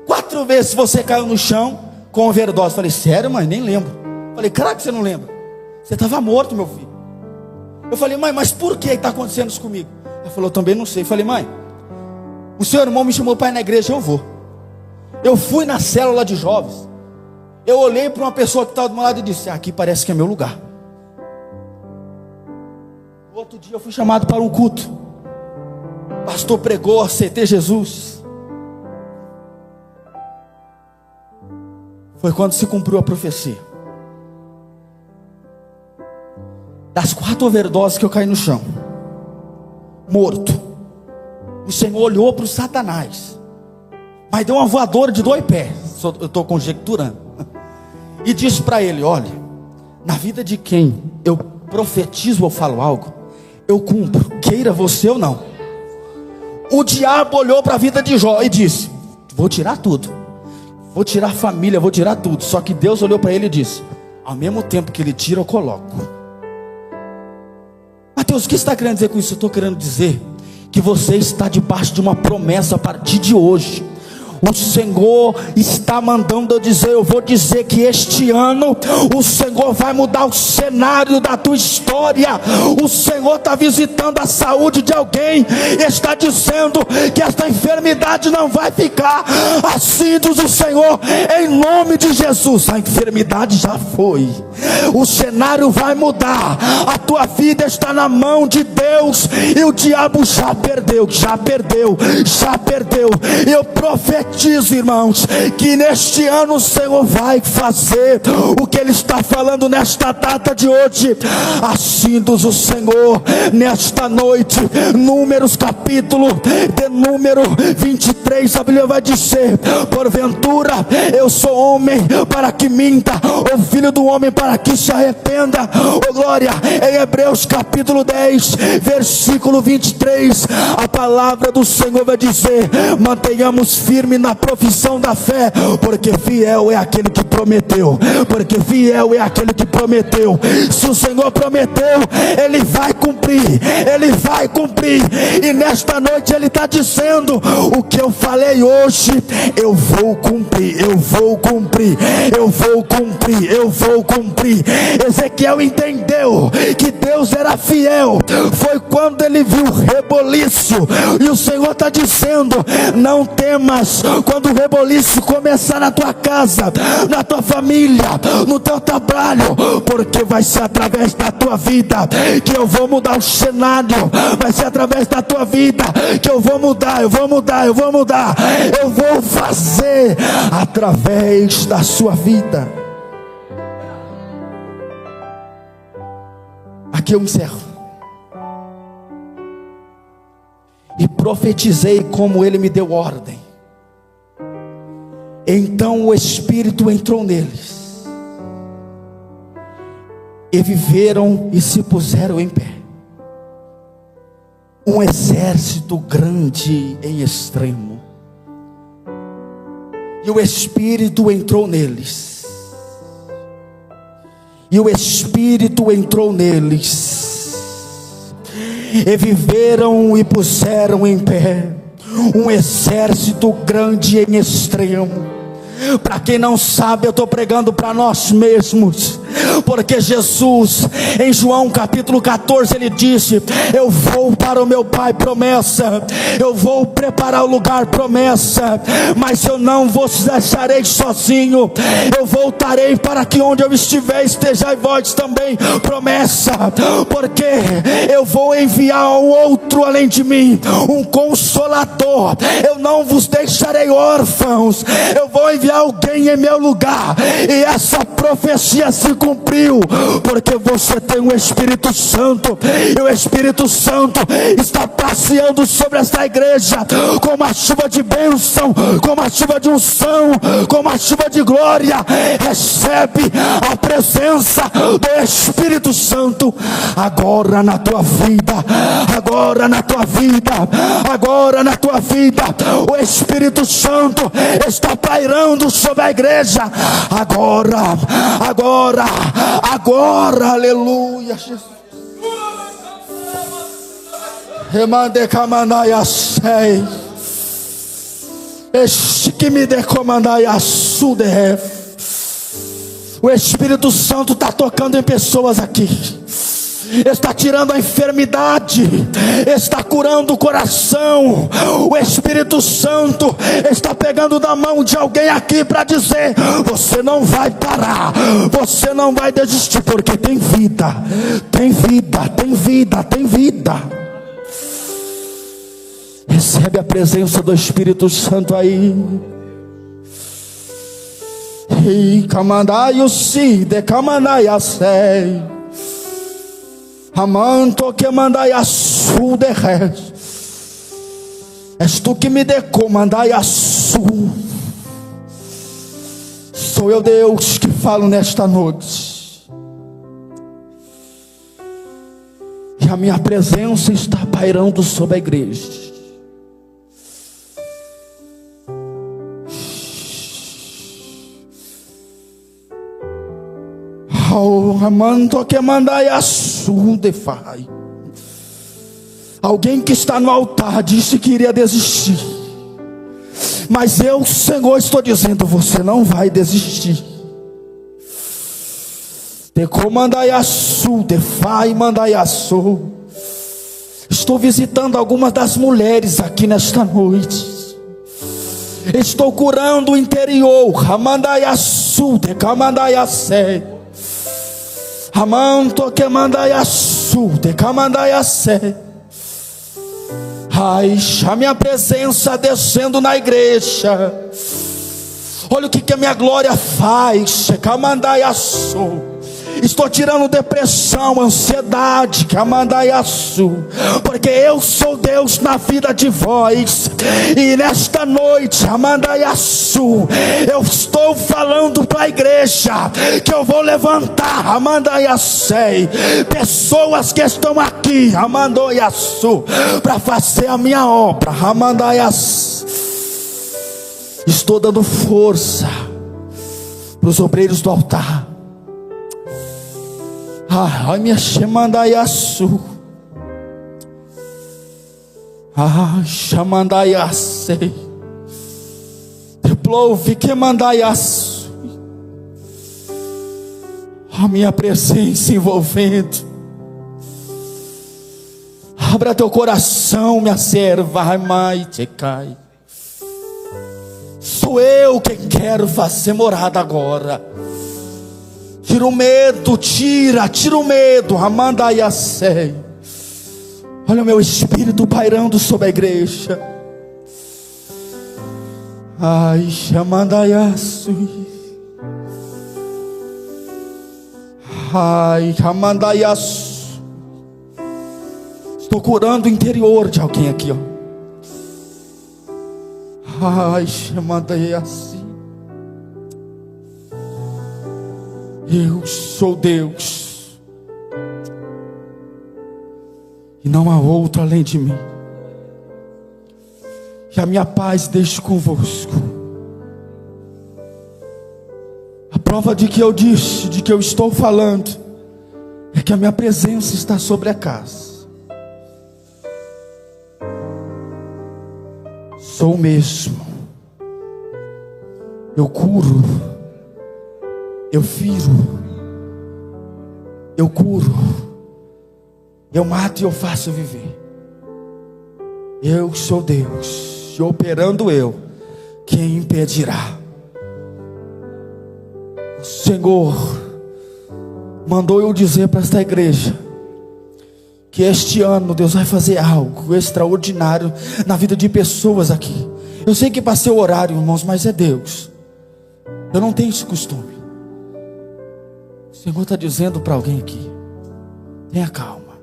4 vezes você caiu no chão com overdose. Falei: sério, mãe? Nem lembro. Falei: caraca, que você não lembra? Você estava morto, meu filho. Eu falei: mãe, mas por que está acontecendo isso comigo? Ela falou: também não sei. Falei: mãe, o seu irmão me chamou para ir na igreja, eu vou. Eu fui na célula de jovens. Eu olhei para uma pessoa que estava do meu lado e disse: aqui parece que é meu lugar. Outro dia eu fui chamado para um culto. O pastor pregou, aceitei Jesus. foi quando se cumpriu a profecia. Das 4 overdoses que eu caí no chão, morto, o Senhor olhou para o Satanás, mas deu uma voadora de 2 pés, eu estou conjecturando, e disse para ele: olha, na vida de quem eu profetizo ou falo algo, eu cumpro, queira você ou não. O diabo olhou para a vida de Jó e disse: vou tirar tudo, vou tirar a família, vou tirar tudo. Só que Deus olhou para ele e disse: ao mesmo tempo que ele tira, eu coloco. Mateus, o que você está querendo dizer com isso? Eu estou querendo dizer que você está debaixo de uma promessa a partir de hoje. O Senhor está mandando eu dizer, eu vou dizer que este ano o Senhor vai mudar o cenário da tua história. O Senhor está visitando a saúde de alguém, está dizendo que esta enfermidade não vai ficar. Assim diz o Senhor, em nome de Jesus. A enfermidade já foi, o cenário vai mudar, a tua vida está na mão de Deus, e o diabo já perdeu. Eu profetizo, irmãos, que neste ano o Senhor vai fazer o que Ele está falando nesta data de hoje. Assim diz o Senhor, nesta noite, Números capítulo de número 23, a Bíblia vai dizer: porventura eu sou homem para que minta, ou filho do homem para que se arrependa? Oh glória! Em Hebreus capítulo 10, versículo 23, a palavra do Senhor vai dizer: mantenhamos firme na profissão da fé, porque fiel é aquele que prometeu. Porque fiel é aquele que prometeu. Se o Senhor prometeu, Ele vai cumprir. Ele vai cumprir. E nesta noite Ele está dizendo: o que eu falei hoje, eu vou cumprir. Eu vou cumprir. Eu vou cumprir. Eu vou cumprir. Ezequiel entendeu que Deus era fiel. Foi quando ele viu o reboliço. E o Senhor está dizendo: não temas quando o reboliço começar na tua casa, na tua família, no teu trabalho, porque vai ser através da tua vida que eu vou mudar o cenário. Vai ser através da tua vida que eu vou mudar. Eu vou fazer através da sua vida. Aqui eu encerro. E profetizei como Ele me deu ordem. Então o Espírito entrou neles, e viveram e se puseram em pé, um exército grande em extremo. E o Espírito entrou neles, e viveram e puseram em pé, um exército grande em extremo. Para quem não sabe, eu estou pregando para nós mesmos, porque Jesus, em João capítulo 14, Ele disse: eu vou para o meu Pai, promessa, eu vou preparar o lugar, promessa, mas eu não vos deixarei sozinho, eu voltarei para que onde eu estiver, estejai vós também, promessa, porque eu vou enviar um outro além de mim, um consolador. Eu não vos deixarei órfãos, eu vou enviar alguém em meu lugar. E essa profecia se cumpriu, porque você tem o Espírito Santo, e o Espírito Santo está passeando sobre esta igreja com uma chuva de bênção, com uma chuva de unção, com uma chuva de glória. Recebe a presença do Espírito Santo agora na tua vida, agora na tua vida, agora na tua vida. O Espírito Santo está pairando sobre a igreja agora, aleluia, Jesus. Remande camandaia sei, este que me decomandai a sude. O Espírito Santo está tocando em pessoas aqui, está tirando a enfermidade, está curando o coração. O Espírito Santo está pegando da mão de alguém aqui para dizer: você não vai parar, você não vai desistir, porque tem vida, tem vida, tem vida, tem vida. Recebe a presença do Espírito Santo aí. Ei, camandai o si, de camandai a sei. Amanto que mandai a sul de res. És tu que me decomandai a sul. Sou eu, Deus, que falo nesta noite. E a minha presença está pairando sobre a igreja. Amanto que mandai a sul de fai. Alguém que está no altar disse que iria desistir, mas eu, Senhor, estou dizendo: você não vai desistir. De comandai a sul, de fai mandai a sul. Estou visitando algumas das mulheres aqui nesta noite. Estou curando o interior. Amandai a sul, de camandai a sei. Amanto que mandai a sul, de camandai a sei. Ai, a minha presença descendo na igreja. Olha o que a minha glória faz. Camandai a sul. Estou tirando depressão, ansiedade, camandaiaçu, porque eu sou Deus na vida de vós. E nesta noite, amandaiaçu, eu estou falando para a igreja que eu vou levantar, amandaiacei, pessoas que estão aqui, amandaiaçu, para fazer a minha obra, amandaiaçu. Estou dando força para os obreiros do altar. Ai, minha chamandaiaçu. Ai, chamandaiacei. Deplouve que mandaiaçu. A minha presença envolvendo. Abra teu coração, minha serva. Ai, mai, te cai. Sou eu quem quero fazer morada agora. Tira o medo, tira o medo, amandaiacei. Olha o meu espírito pairando sobre a igreja. Ai, amandaiaçu. Ai, amandaiaçu. Estou curando o interior de alguém aqui, ó. Ai, amandaiaçu. Eu sou Deus, e não há outro além de mim. E a minha paz deixo convosco. A prova de que eu disse, de que eu estou falando, é que a minha presença está sobre a casa. Sou o mesmo. Eu curo. Eu firo, eu curo, eu mato e eu faço viver. Eu sou Deus, e operando eu, quem impedirá? O Senhor mandou eu dizer para esta igreja que este ano Deus vai fazer algo extraordinário na vida de pessoas aqui. Eu sei que passei o horário, irmãos, mas é Deus. Eu não tenho esse costume. O Senhor está dizendo para alguém aqui: tenha calma.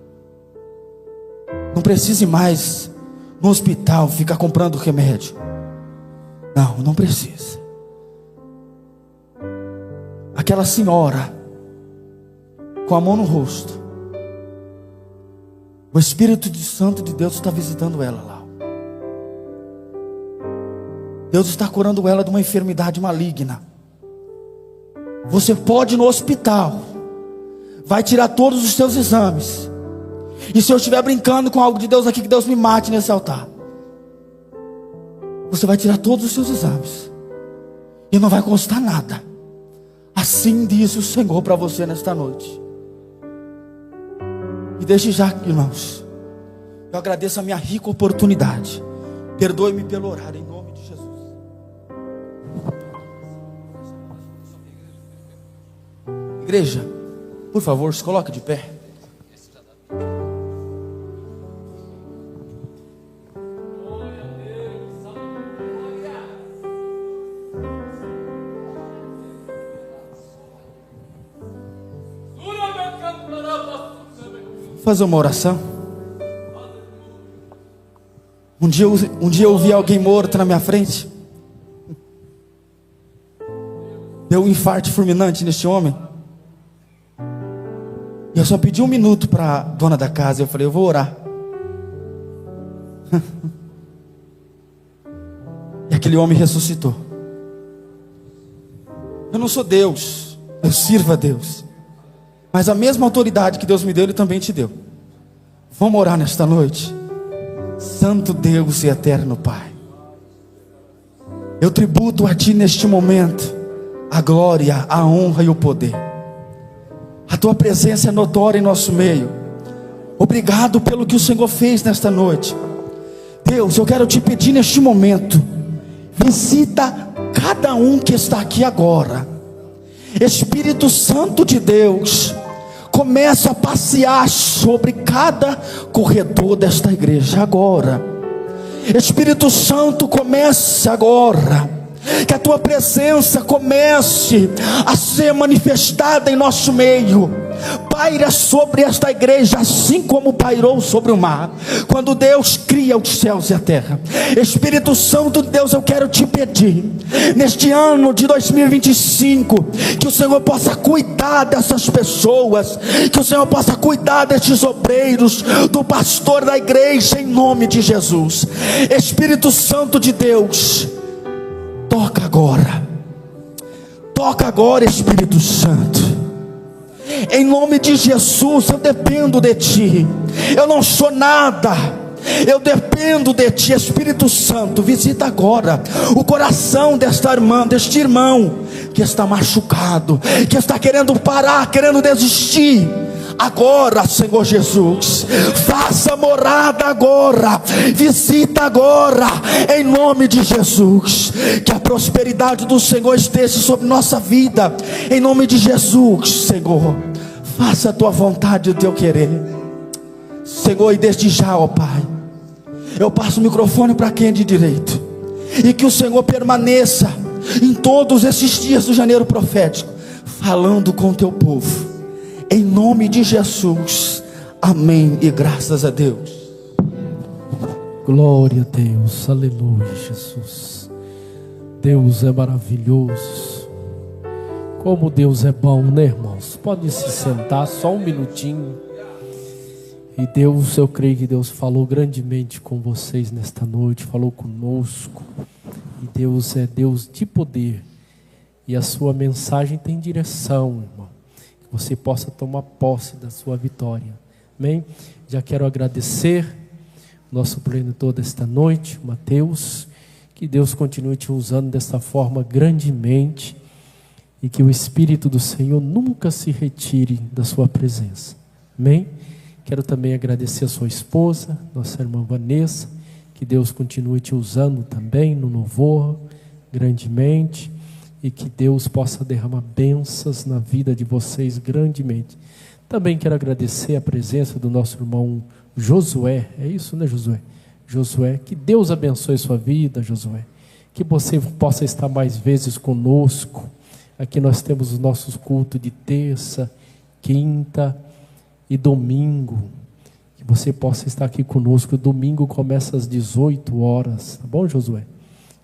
Não precise mais no hospital ficar comprando remédio. Não precisa. Aquela senhora com a mão no rosto, o Espírito Santo de Deus está visitando ela lá. Deus está curando ela de uma enfermidade maligna. Você pode ir no hospital, vai tirar todos os seus exames, e se eu estiver brincando com algo de Deus aqui, que Deus me mate nesse altar. Você vai tirar todos os seus exames, e não vai custar nada. Assim diz o Senhor para você nesta noite. E desde já, irmãos, eu agradeço a minha rica oportunidade. Perdoe-me pelo horário, em nome de Jesus. Igreja, por favor, se coloque de pé. fazer uma oração. Um dia eu vi alguém morto na minha frente. Deu um infarto fulminante neste homem. E eu só pedi 1 minuto para a dona da casa. Eu falei, eu vou orar. E aquele homem ressuscitou. Eu não sou Deus, eu sirvo a Deus. Mas a mesma autoridade que Deus me deu, Ele também te deu. Vamos orar nesta noite. Santo Deus e eterno Pai, eu tributo a Ti neste momento a glória, a honra e o poder. A Tua presença é notória em nosso meio. Obrigado pelo que o Senhor fez nesta noite. Deus, eu quero Te pedir neste momento, visita cada um que está aqui agora. Espírito Santo de Deus, começa a passear sobre cada corredor desta igreja agora. Espírito Santo, comece agora. Que a Tua presença comece a ser manifestada em nosso meio. Paira sobre esta igreja, assim como pairou sobre o mar, quando Deus cria os céus e a terra. Espírito Santo de Deus, eu quero Te pedir, neste ano de 2025, que o Senhor possa cuidar dessas pessoas, que o Senhor possa cuidar destes obreiros, do pastor da igreja, em nome de Jesus. Espírito Santo de Deus, toca agora, Espírito Santo. Em nome de Jesus, eu dependo de Ti. Eu não sou nada, eu dependo de Ti. Espírito Santo, visita agora o coração desta irmã, deste irmão que está machucado, que está querendo parar, querendo desistir. Agora, Senhor Jesus, faça morada agora, visita agora, em nome de Jesus. Que a prosperidade do Senhor esteja sobre nossa vida, em nome de Jesus. Senhor, faça a Tua vontade e o Teu querer, Senhor. E desde já, ó Pai, eu passo o microfone para quem é de direito, e que o Senhor permaneça em todos esses dias do janeiro profético, falando com o Teu povo, em nome de Jesus, amém e graças a Deus. Glória a Deus, aleluia, Jesus. Deus é maravilhoso. Como Deus é bom, né, irmãos? Podem se sentar só 1 minutinho. E Deus, eu creio que Deus falou grandemente com vocês nesta noite, falou conosco. E Deus é Deus de poder, e a sua mensagem tem direção, irmão. Que você possa tomar posse da sua vitória, amém? Já quero agradecer nosso preletor desta noite, Mateus. Que Deus continue te usando desta forma grandemente, e que o Espírito do Senhor nunca se retire da sua presença, amém? Quero também agradecer a sua esposa, nossa irmã Vanessa. Que Deus continue te usando também no louvor grandemente, e que Deus possa derramar bênçãos na vida de vocês grandemente. Também quero agradecer a presença do nosso irmão Josué. É isso, né, Josué? Josué, que Deus abençoe sua vida, Josué. Que você possa estar mais vezes conosco. Aqui nós temos os nossos cultos de terça, quinta e domingo. Que você possa estar aqui conosco. Domingo começa às 18 horas. Tá bom, Josué?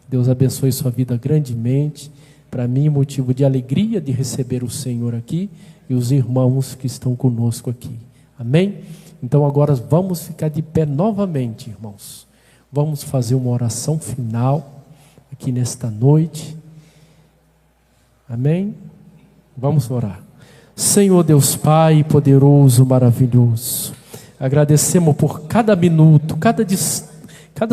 Deus abençoe sua vida grandemente. Para mim, motivo de alegria de receber o Senhor aqui e os irmãos que estão conosco aqui. Amém? Então agora vamos ficar de pé novamente, irmãos. Vamos fazer uma oração final aqui nesta noite. Amém? Vamos orar. Senhor Deus Pai poderoso, maravilhoso, agradecemos por cada minuto, cada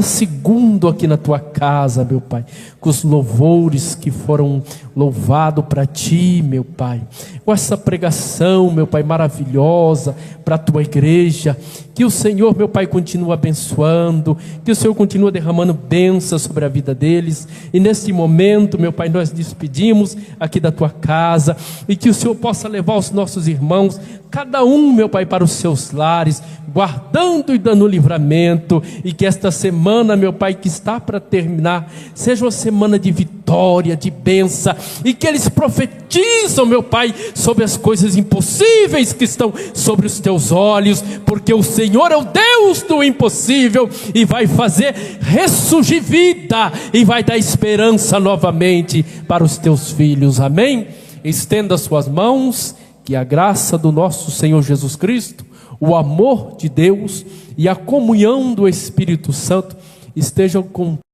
segundo aqui na Tua casa, meu Pai, com os louvores que foram louvados para Ti, meu Pai, com essa pregação, meu Pai, maravilhosa para a Tua igreja. Que o Senhor, meu Pai, continue abençoando, que o Senhor continue derramando bênçãos sobre a vida deles. E nesse momento, meu Pai, nós despedimos aqui da Tua casa, e que o Senhor possa levar os nossos irmãos, cada um, meu Pai, para os seus lares, guardando e dando livramento, e que esta semana, meu Pai, que está para terminar, seja uma semana de vitória, vitória, de bênção, e que eles profetizam, meu Pai, sobre as coisas impossíveis que estão sobre os teus olhos, porque o Senhor é o Deus do impossível e vai fazer ressurgir vida e vai dar esperança novamente para os teus filhos. Amém? Estenda suas mãos, que a graça do nosso Senhor Jesus Cristo, o amor de Deus e a comunhão do Espírito Santo estejam com